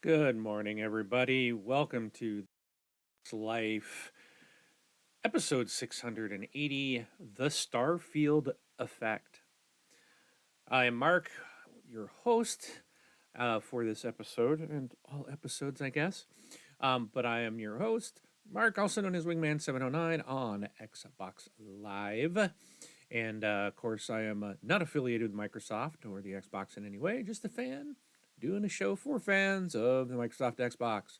Good morning, everybody. Welcome to This Life, episode 680, The Starfield Effect. I am Mark, your host for this episode, and all episodes, I guess. But I am your host, Mark, also known as Wingman709 on Xbox Live. And of course, I am not affiliated with Microsoft or the Xbox in any way, just a fan doing a show for fans of the Microsoft Xbox.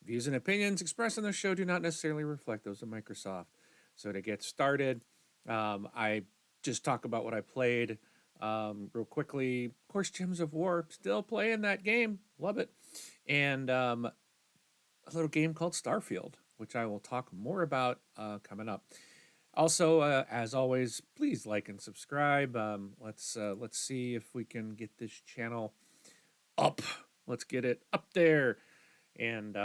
Views and opinions expressed on the show do not necessarily reflect those of Microsoft. So to get started, I just talk about what I played real quickly. Of course, Gems of War, still playing that game, love it, and a little game called Starfield, which I will talk more about coming up. Also, as always, please like and subscribe. Let's see if we can get this channel up. Let's get it up there, and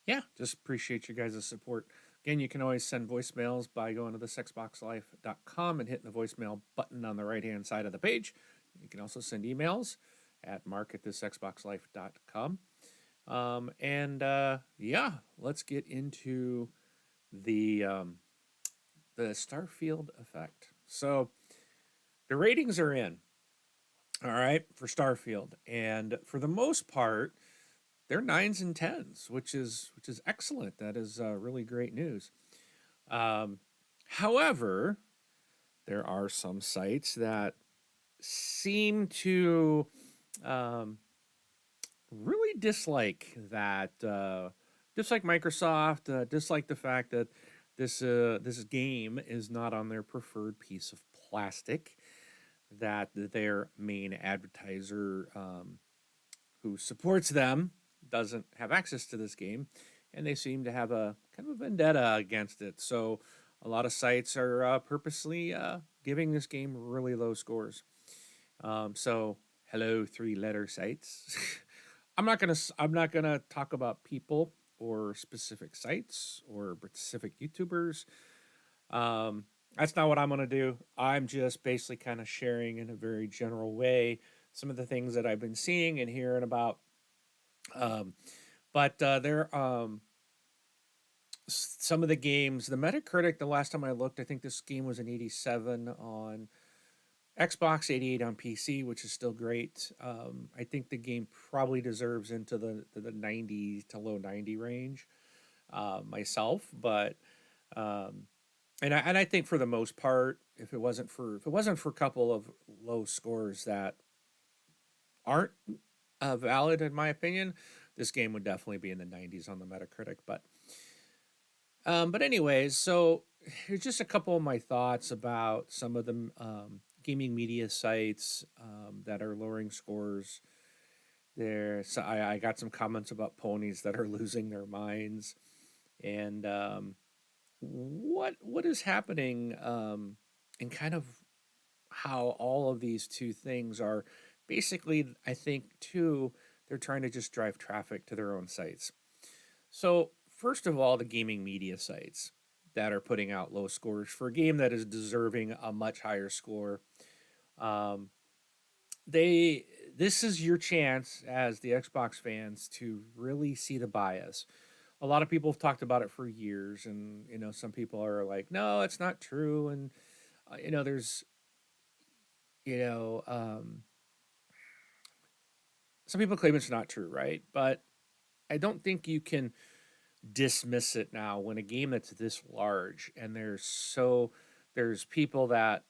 yeah, just appreciate you guys' support. Again, you can always send voicemails by going to thexboxlife.com and hitting the voicemail button on the right-hand side of the page. You can also send emails at mark@thisxboxlife.com. Yeah, let's get into the Starfield effect. So the ratings are in, all right, for Starfield, and for the most part, they're nines and tens, which is excellent. That is really great news. Um, However, there are some sites that seem to um, really dislike Microsoft, dislike the fact that this game is not on their preferred piece of plastic, that their main advertiser who supports them doesn't have access to this game, and they seem to have a kind of a vendetta against it. So a lot of sites are purposely giving this game really low scores. So hello, three-letter sites. I'm not gonna talk about people or specific sites or specific YouTubers. Um, that's not what I'm gonna do. I'm just basically kind of sharing in a very general way some of the things that I've been seeing and hearing about. Um, but there some of the games, the Metacritic, the last time I looked, I think this game was an 87 on Xbox, 88 on PC, which is still great. I think the game probably deserves into the 90 to low 90 range myself, but um, and I think for the most part, if it wasn't for a couple of low scores that aren't valid in my opinion, this game would definitely be in the 90s on the Metacritic. But anyways, so here's just a couple of my thoughts about some of the gaming media sites that are lowering scores. So I got some comments about ponies that are losing their minds, and what is happening, and kind of how all of these two things are basically, I think, too, they're trying to just drive traffic to their own sites. So, first of all, the gaming media sites that are putting out low scores for a game that is deserving a much higher score. Um, they This is your chance as the Xbox fans to really see the bias. A lot of people have talked about it for years, and some people are like, "No, it's not true," and there's you know some people claim it's not true, right? But I don't think you can dismiss it now when a game that's this large and there's people that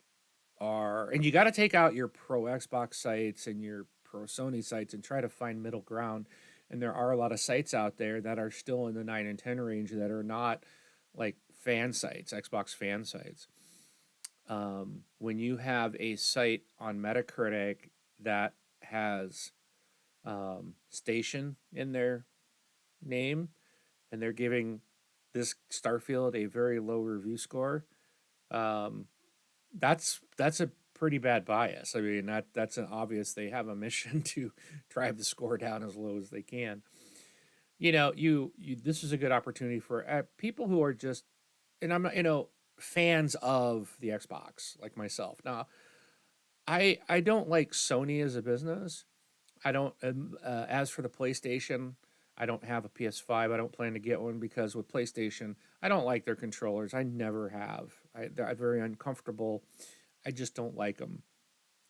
are, and you got to take out your pro Xbox sites and your pro Sony sites and try to find middle ground. And there are a lot of sites out there that are still in the 9 and 10 range that are not like fan sites, Xbox fan sites. When you have a site on Metacritic that has station in their name, and they're giving this Starfield a very low review score, um, that's a pretty bad bias. I mean, that's an obvious. They have a mission to drive the score down as low as they can. You this is a good opportunity for people who are just, and I'm not, fans of the Xbox like myself. Now, I don't like Sony as a business. I don't. As for the PlayStation, I don't have a PS5. I don't plan to get one because with PlayStation, I don't like their controllers. I never have. They're very uncomfortable. I just don't like them.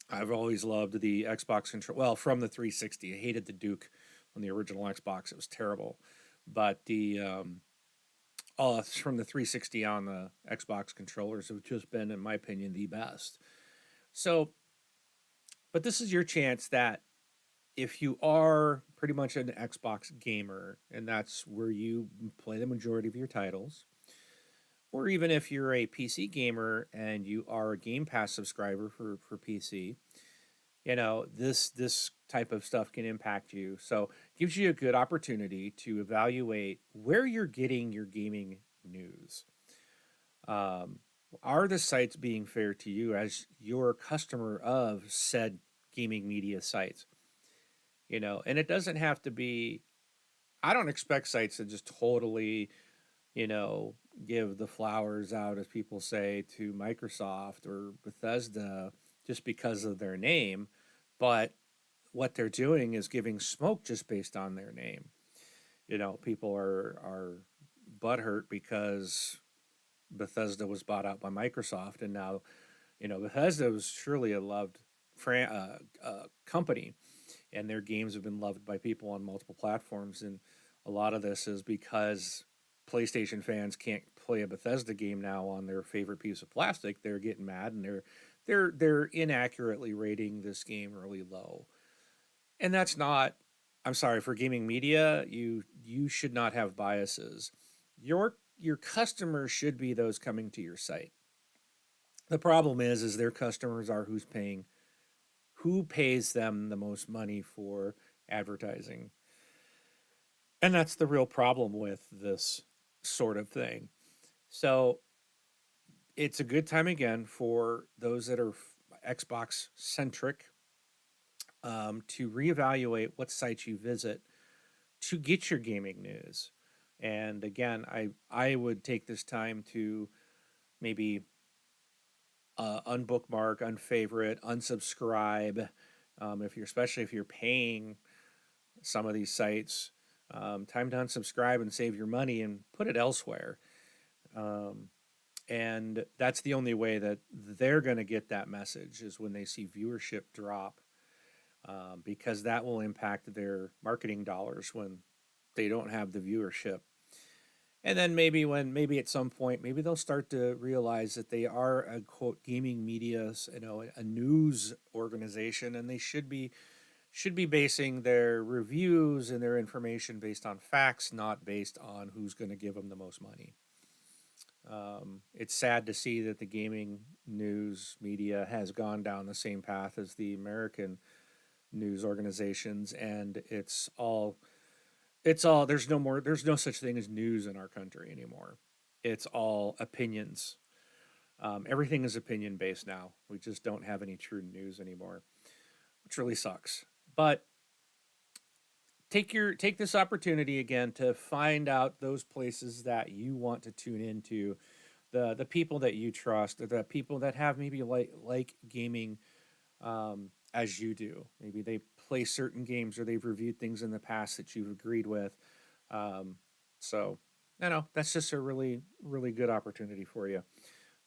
I've always loved the Xbox control. Well, from the 360, I hated the Duke on the original Xbox. It was terrible. But the from the 360 on the Xbox controllers have just been, in my opinion, the best. So, but this is your chance that if you are pretty much an Xbox gamer and that's where you play the majority of your titles, or even if you're a PC gamer and you are a Game Pass subscriber for PC, this type of stuff can impact you. So it gives you a good opportunity to evaluate where you're getting your gaming news. Um, are the sites being fair to you as your customer of said gaming media sites? And it doesn't have to be. I don't expect sites to just totally, you know, give the flowers out, as people say, to Microsoft or Bethesda just because of their name. But what they're doing is giving smoke just based on their name. People are butthurt because Bethesda was bought out by Microsoft, and now, Bethesda was surely a loved company, and their games have been loved by people on multiple platforms. And a lot of this is because PlayStation fans can't play a Bethesda game now on their favorite piece of plastic. They're getting mad, and they're inaccurately rating this game really low. And that's not. I'm sorry, for gaming media, you should not have biases. Your customers should be those coming to your site. The problem is their customers are who pays them the most money for advertising. And that's the real problem with this sort of thing. So it's a good time again for those that are Xbox centric, to reevaluate what sites you visit to get your gaming news. And again, I would take this time to maybe unbookmark, unfavorite, unsubscribe. If you're especially if you're paying some of these sites, time to unsubscribe and save your money and put it elsewhere. Um, and that's the only way that they're going to get that message is when they see viewership drop, because that will impact their marketing dollars when they don't have the viewership. And then maybe at some point, maybe they'll start to realize that they are a quote gaming media, a news organization, and they should be basing their reviews and their information based on facts, not based on who's going to give them the most money. It's sad to see that the gaming news media has gone down the same path as the American news organizations, and it's all there's no such thing as news in our country anymore. It's all opinions. Everything is opinion based now. We just don't have any true news anymore, which really sucks. But take this opportunity again to find out those places that you want to tune into, the people that you trust, the people that have maybe like gaming, as you do. Maybe they play certain games or they've reviewed things in the past that you've agreed with. Um, so, that's just a really really good opportunity for you.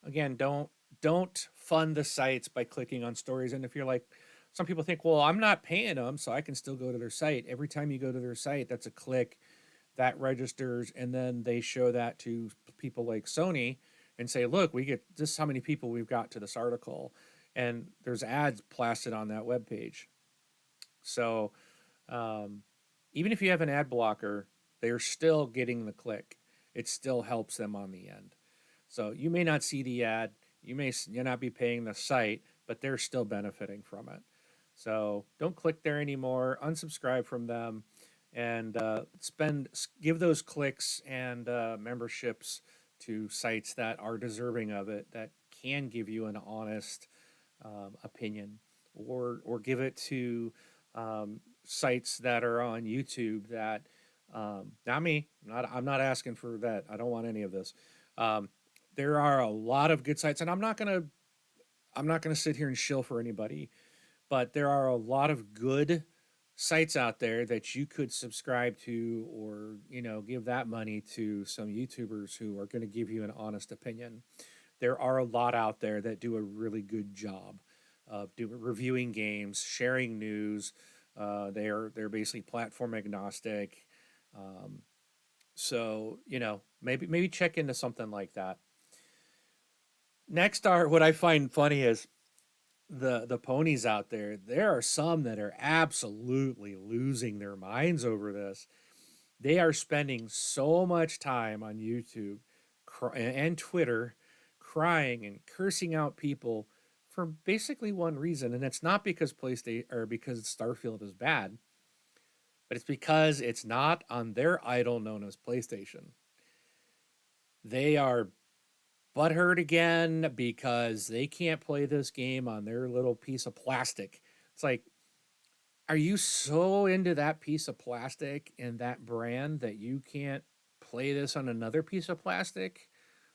Again, don't fund the sites by clicking on stories. And if you're like, some people think, well, I'm not paying them, so I can still go to their site. Every time you go to their site, that's a click that registers, and then they show that to people like Sony and say, look, we get this is how many people we've got to this article, and there's ads plastered on that web page. So um, even if you have an ad blocker, they're still getting the click. It still helps them on the end. So you may not see the ad, you not be paying the site, but they're still benefiting from it. So don't click there anymore. Unsubscribe from them, and give those clicks and memberships to sites that are deserving of it, that can give you an honest opinion, or give it to sites that are on YouTube that, not me, I'm not asking for that. I don't want any of this. Um, there are a lot of good sites, and I'm not gonna sit here and shill for anybody, but there are a lot of good sites out there that you could subscribe to, or give that money to some YouTubers who are going to give you an honest opinion. There are a lot out there that do a really good job of reviewing games, sharing news. They're basically platform agnostic. Um, so maybe check into something like that. Next are what I find funny is the ponies out there. There are some that are absolutely losing their minds over this. They are spending so much time on YouTube and Twitter crying and cursing out people for basically one reason, and it's not because PlayStation or because Starfield is bad, but it's because it's not on their idol known as PlayStation. They are butthurt again because they can't play this game on their little piece of plastic. It's like, are you so into that piece of plastic and that brand that you can't play this on another piece of plastic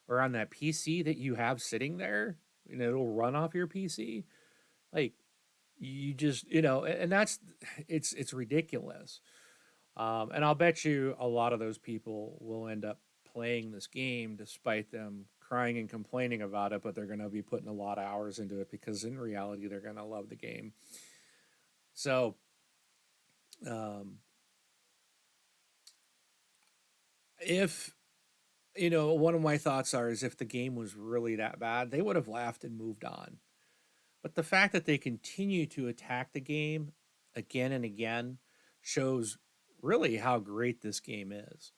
or on that PC that you have sitting there and it'll run off your PC? Like, you just, and that's it's ridiculous. And I'll bet you a lot of those people will end up playing this game despite them crying and complaining about it, but they're going to be putting a lot of hours into it because in reality, they're going to love the game. So, um, if, one of my thoughts are is if the game was really that bad, they would have laughed and moved on. But the fact that they continue to attack the game again and again shows really how great this game is.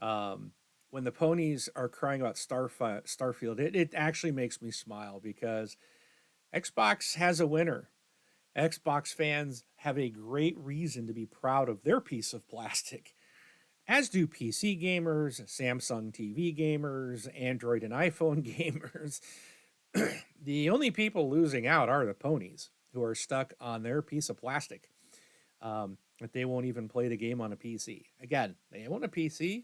Um, when the ponies are crying about Starfield, it actually makes me smile because Xbox has a winner. Xbox fans have a great reason to be proud of their piece of plastic, as do PC gamers, Samsung TV gamers, Android and iPhone gamers. The only people losing out are the ponies who are stuck on their piece of plastic. That they won't even play the game on a PC. Again, they own a PC,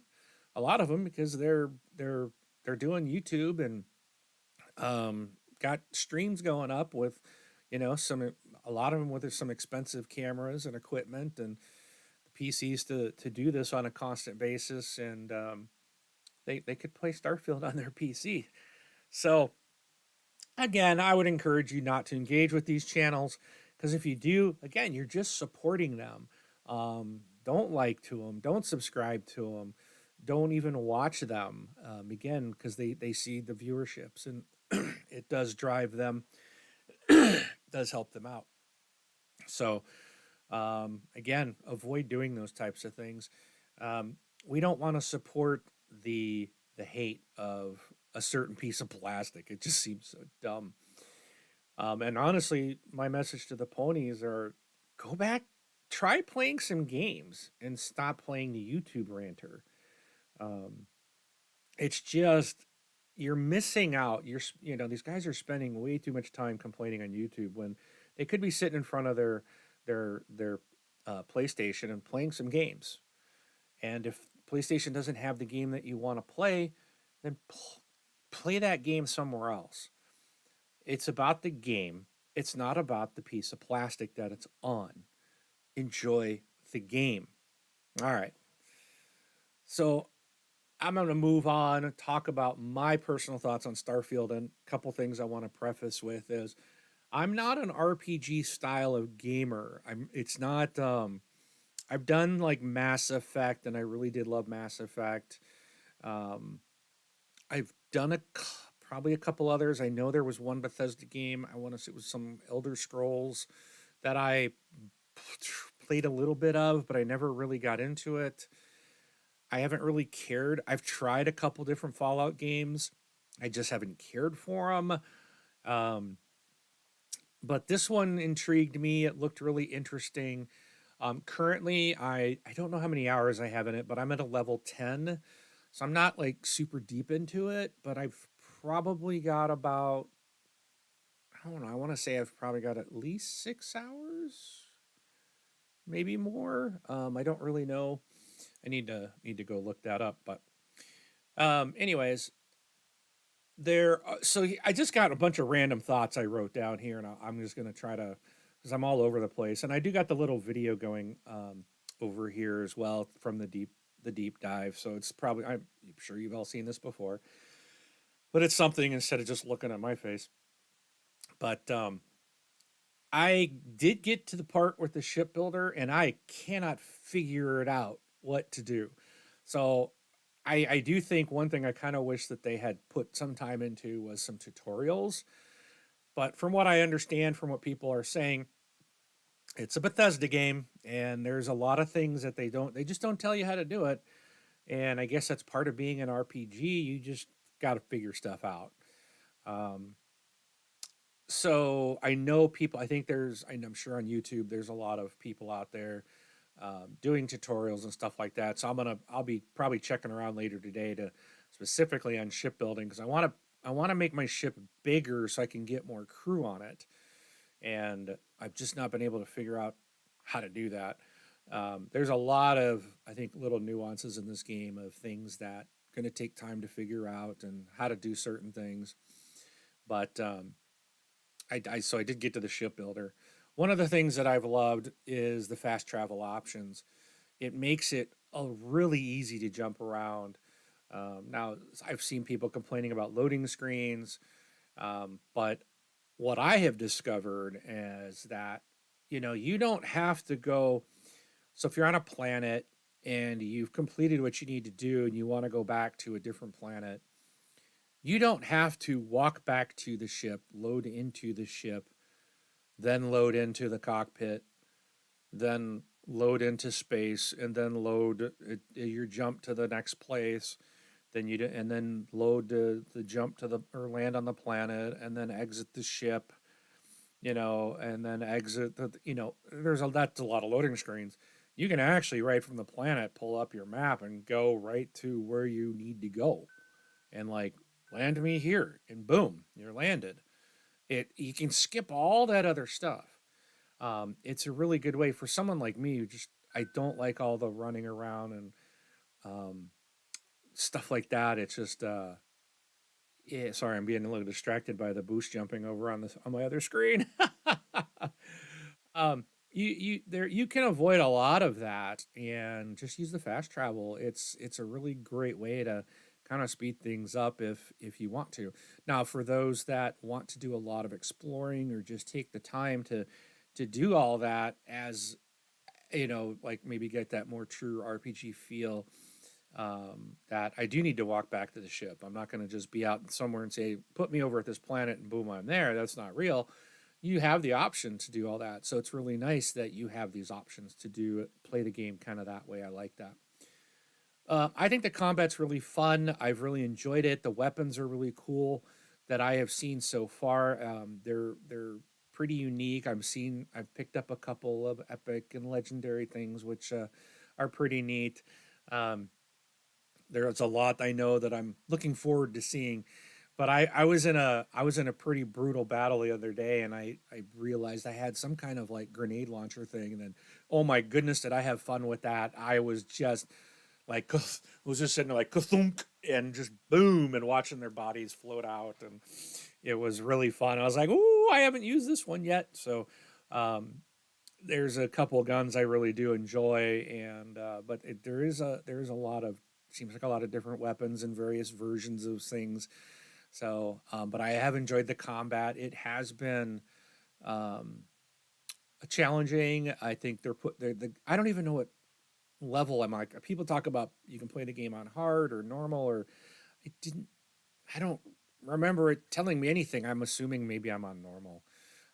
a lot of them because they're doing YouTube and got streams going up with some a lot of them with some expensive cameras and equipment and the PCs to do this on a constant basis, and they could play Starfield on their PC. So again, I would encourage you not to engage with these channels because if you do, again, you're just supporting them. Don't like to them, don't subscribe to them, don't even watch them. Again, because they see the viewerships and it does drive them, does help them out. So again, avoid doing those types of things. We don't want to support the hate of a certain piece of plastic. It just seems so dumb. And honestly, my message to the ponies are go back, try playing some games and stop playing the YouTube ranter. Um, it's just you're missing out. These guys are spending way too much time complaining on YouTube when they could be sitting in front of their PlayStation and playing some games. And if PlayStation doesn't have the game that you want to play, then play that game somewhere else. It's about the game. It's not about the piece of plastic that it's on. Enjoy the game. All right. So I'm going to move on and talk about my personal thoughts on Starfield. And a couple things I want to preface with is I'm not an RPG style of gamer. It's not I've done like Mass Effect and I really did love Mass Effect. Um I've done probably a couple others. I know there was one Bethesda game. I want to say it was some Elder Scrolls that I played a little bit of, but I never really got into it. I haven't really cared. I've tried a couple different Fallout games. I just haven't cared for them. Um, but this one intrigued me. It looked really interesting. Currently, I don't know how many hours I have in it, but I'm at a level 10. So I'm not like super deep into it, but I've probably got about, I don't know, I want to say I've probably got at least 6 hours, maybe more. I don't really know. I need to go look that up. But anyways, I just got a bunch of random thoughts I wrote down here, and I'm just gonna try to because I'm all over the place. And I do got the little video going over here as well from the deep dive. So it's probably I'm sure you've all seen this before, but it's something instead of just looking at my face. But I did get to the part with the shipbuilder, and I cannot figure it out what to do. So I do think one thing I kind of wish that they had put some time into was some tutorials. But from what I understand, from what people are saying, it's a Bethesda game, and there's a lot of things that they just don't tell you how to do it. And I guess that's part of being an RPG. You just got to figure stuff out. Um, so I know people. I think I'm sure on YouTube there's a lot of people out there doing tutorials and stuff like that. So I'll be probably checking around later today to specifically on shipbuilding because I want to make my ship bigger so I can get more crew on it, and I've just not been able to figure out how to do that. There's a lot of I think little nuances in this game of things that going to take time to figure out and how to do certain things, but so I did get to the shipbuilder. One of the things that I've loved is the fast travel options. It makes it really easy to jump around. Now, I've seen people complaining about loading screens, but what I have discovered is that you don't have to go. So if you're on a planet and you've completed what you need to do and you want to go back to a different planet, you don't have to walk back to the ship, load into the ship, then load into the cockpit, then load into space, and then load your jump to the next place. Then and then load the jump to the or land on the planet, and then exit the ship. And then exit the. That's a lot of loading screens. You can actually right from the planet pull up your map and go right to where you need to go, and like land me here, and boom, you're landed. You can skip all that other stuff. It's a really good way for someone like me who just I don't like all the running around and um, stuff like that. It's just yeah. Sorry, I'm being a little distracted by the boost jumping over on my other screen. You can avoid a lot of that and just use the fast travel. It's a really great way to kind of speed things up if you want to. Now, for those that want to do a lot of exploring or just take the time to do all that as like maybe get that more true RPG feel. That I do need to walk back to the ship. I'm not going to just be out somewhere and say, put me over at this planet and boom, I'm there. That's not real. You have the option to do all that. So it's really nice that you have these options to play the game kind of that way. I like that. I think the combat's really fun. I've really enjoyed it. The weapons are really cool that I have seen so far. They're pretty unique. I've picked up a couple of epic and legendary things which are pretty neat. Um, there's a lot I know that I'm looking forward to seeing. But I was in a pretty brutal battle the other day, and I realized I had some kind of like grenade launcher thing, and then oh my goodness, did I have fun with that? I was just like was just sitting there like kathunk and just boom and watching their bodies float out, and it was really fun. I was like, ooh, I haven't used this one yet, so um, there's a couple guns I really do enjoy, and there is a lot of seems like a lot of different weapons and various versions of things. So, but I have enjoyed the combat. It has been um, challenging. I think I don't even know what level I'm like. People talk about you can play the game on hard or normal, or it didn't. I don't remember it telling me anything. I'm assuming maybe I'm on normal.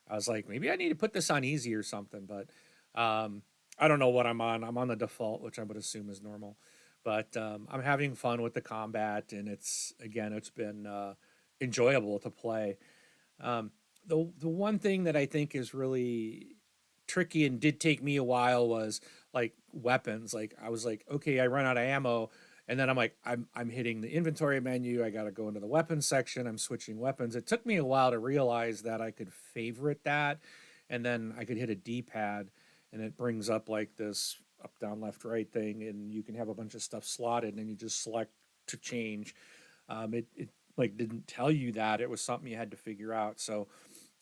I was like, maybe I need to put this on easy or something, but I don't know what I'm on. I'm on the default, which I would assume is normal. But I'm having fun with the combat, and it's been enjoyable to play. Um, the one thing that I think is really tricky and did take me a while was like weapons. Like I was like, okay, I run out of ammo, and then I'm like, I'm hitting the inventory menu. I got to go into the weapons section. I'm switching weapons. It took me a while to realize that I could favorite that, and then I could hit a D-pad, and it brings up like this up, down, left, right thing, and you can have a bunch of stuff slotted, and you just select to change. It like didn't tell you that it was something you had to figure out. So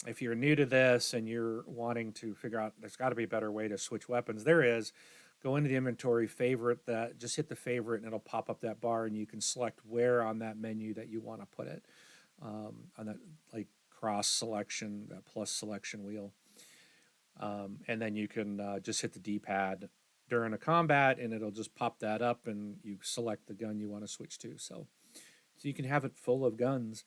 if you're new to this and you're wanting to figure out there's got to be a better way to switch weapons, there is. Go into the inventory, favorite that, just hit the favorite, and it'll pop up that bar, and you can select where on that menu that you want to put it, on that like cross selection, that plus selection wheel. And then you can just hit the D-pad during a combat, and it'll just pop that up, and you select the gun you want to switch to. So you can have it full of guns.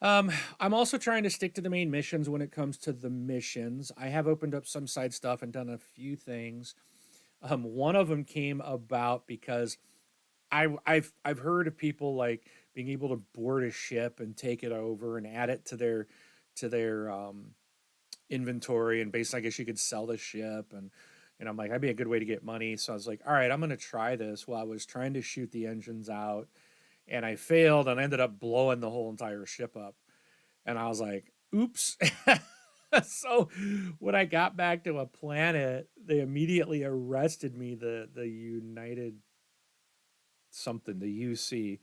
I'm also trying to stick to the main missions when it comes to the missions. I have opened up some side stuff and done a few things. One of them came about because I've heard of people like being able to board a ship and take it over and add it to their inventory, and basically I guess you could sell the ship, and I'm like, that'd be a good way to get money. So I was like, all right, I'm gonna try this. Well, I was trying to shoot the engines out, and I failed, and I ended up blowing the whole entire ship up. And I was like, oops. So when I got back to a planet, they immediately arrested me. The United something, the UC,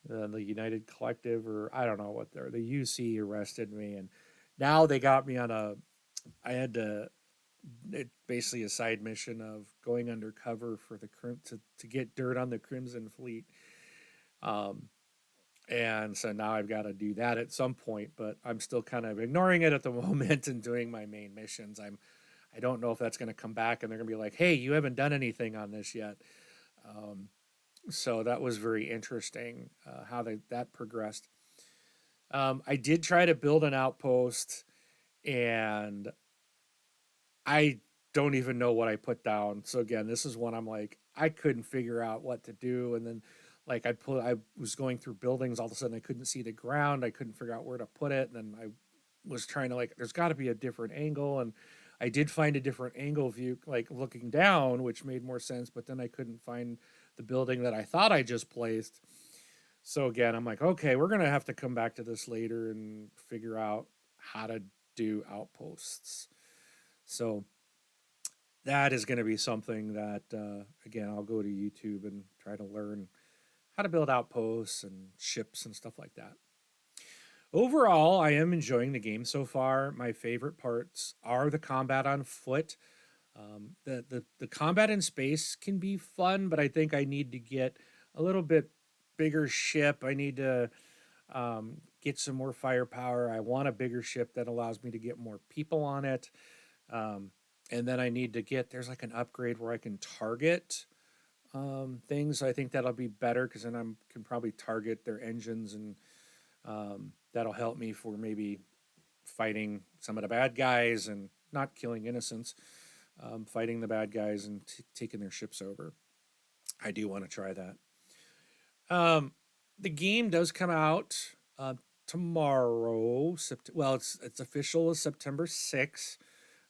the United Collective, or I don't know what they're. The UC arrested me, and now they got me on a. I had to basically a side mission of going undercover for the to get dirt on the Crimson Fleet. Um, and so now I've got to do that at some point, but I'm still kind of ignoring it at the moment and doing my main missions. I don't know if that's going to come back and they're going to be like, "Hey, you haven't done anything on this yet." Um, so that was very interesting how that progressed. I did try to build an outpost, and I don't even know what I put down. So again, this is one I'm like, I couldn't figure out what to do. And then like I was going through buildings, all of a sudden I couldn't see the ground. I couldn't figure out where to put it. And then I was trying to like, there's gotta be a different angle. And I did find a different angle view, like looking down, which made more sense, but then I couldn't find the building that I thought I just placed. So again, I'm like, okay, we're gonna have to come back to this later and figure out how to do outposts. So that is going to be something that again I'll go to YouTube and try to learn how to build outposts and ships and stuff like that. Overall, I am enjoying the game so far. My favorite parts are the combat on foot. The combat in space can be fun, but I think I need to get a little bit bigger ship. I need to get some more firepower. I want a bigger ship that allows me to get more people on it. Um, and then I need to get there's like an upgrade where I can target things. I think that'll be better because then I can probably target their engines, and that'll help me for maybe fighting some of the bad guys and not killing innocents, fighting the bad guys and taking their ships over. I do want to try that. Um, the game does come out tomorrow. Well, it's official is September 6th.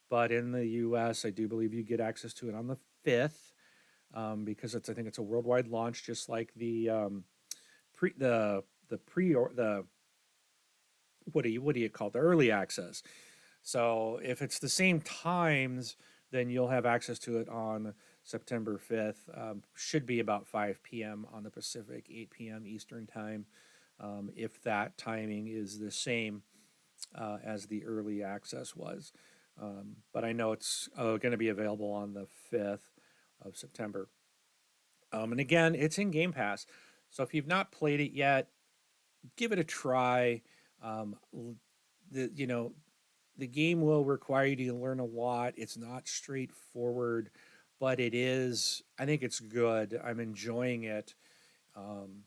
But in the U.S., I do believe you get access to it on the 5th, because I think it's a worldwide launch, just like the pre or the what do you call it, the early access. So if it's the same times, then you'll have access to it on September 5th. Should be about 5 p.m. on the Pacific, 8 p.m. Eastern time, if that timing is the same as the early access was. But I know it's going to be available on the 5th of September. And again, it's in Game Pass. So if you've not played it yet, give it a try. Um, the you know the game will require you to learn a lot. It's not straightforward, but it is. I think it's good. I'm enjoying it. Um,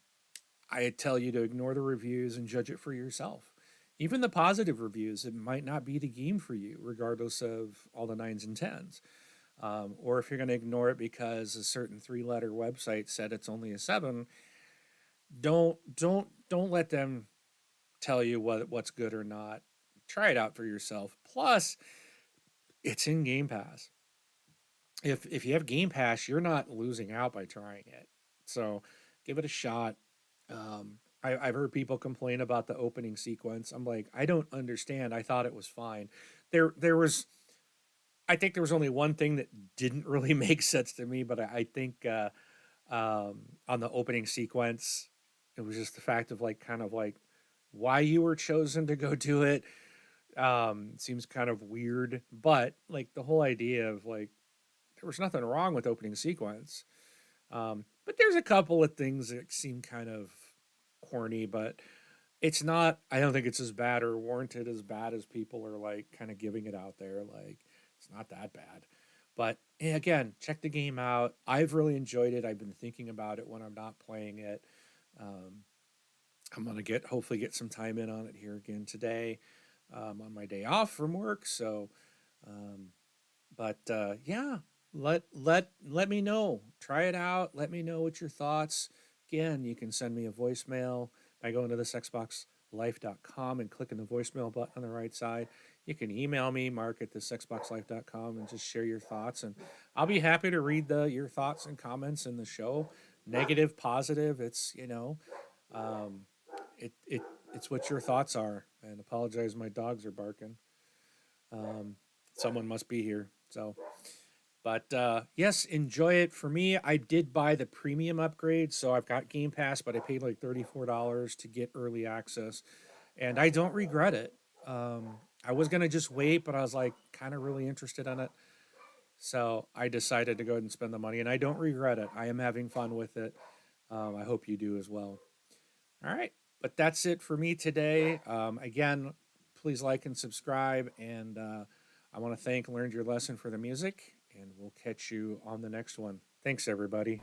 I tell you to ignore the reviews and judge it for yourself. Even the positive reviews, it might not be the game for you, regardless of all the nines and tens. Or if you're going to ignore it because a certain three-letter website said it's only a 7, don't let them tell you what's good or not. Try it out for yourself. Plus, it's in Game Pass. If you have Game Pass, you're not losing out by trying it. So give it a shot. I've heard people complain about the opening sequence. I'm like, I don't understand. I thought it was fine. There was, I think there was only one thing that didn't really make sense to me, but I think on the opening sequence, it was just the fact of like kind of like why you were chosen to go do it. Seems kind of weird, but like the whole idea of like there was nothing wrong with opening sequence. But there's a couple of things that seem kind of corny, but it's not. I don't think it's as bad or warranted as bad as people are like kind of giving it out there. Like it's not that bad. But again, check the game out. I've really enjoyed it. I've been thinking about it when I'm not playing it. Um, I'm gonna hopefully get some time in on it here again today, on my day off from work. So, um, yeah, let me know. Try it out. Let me know what your thoughts. Again, you can send me a voicemail by going to thisxboxlife.com and clicking the voicemail button on the right side. You can email me, mark at thisxboxlife.com, and just share your thoughts. And I'll be happy to read your thoughts and comments in the show. Negative, positive. Um, it, it, it's what your thoughts are. And apologize, my dogs are barking. Um, Someone must be here. So, yes, enjoy it. For me, I did buy the premium upgrade, so I've got Game Pass, but I paid like $34 to get early access, and I don't regret it. I was gonna just wait, but I was like kind of really interested in it, so I decided to go ahead and spend the money, and I don't regret it. I am having fun with it. I hope you do as well. All right, but that's it for me today. Again, please like and subscribe, and I want to thank Learned Your Lesson for the music, and we'll catch you on the next one. Thanks, everybody.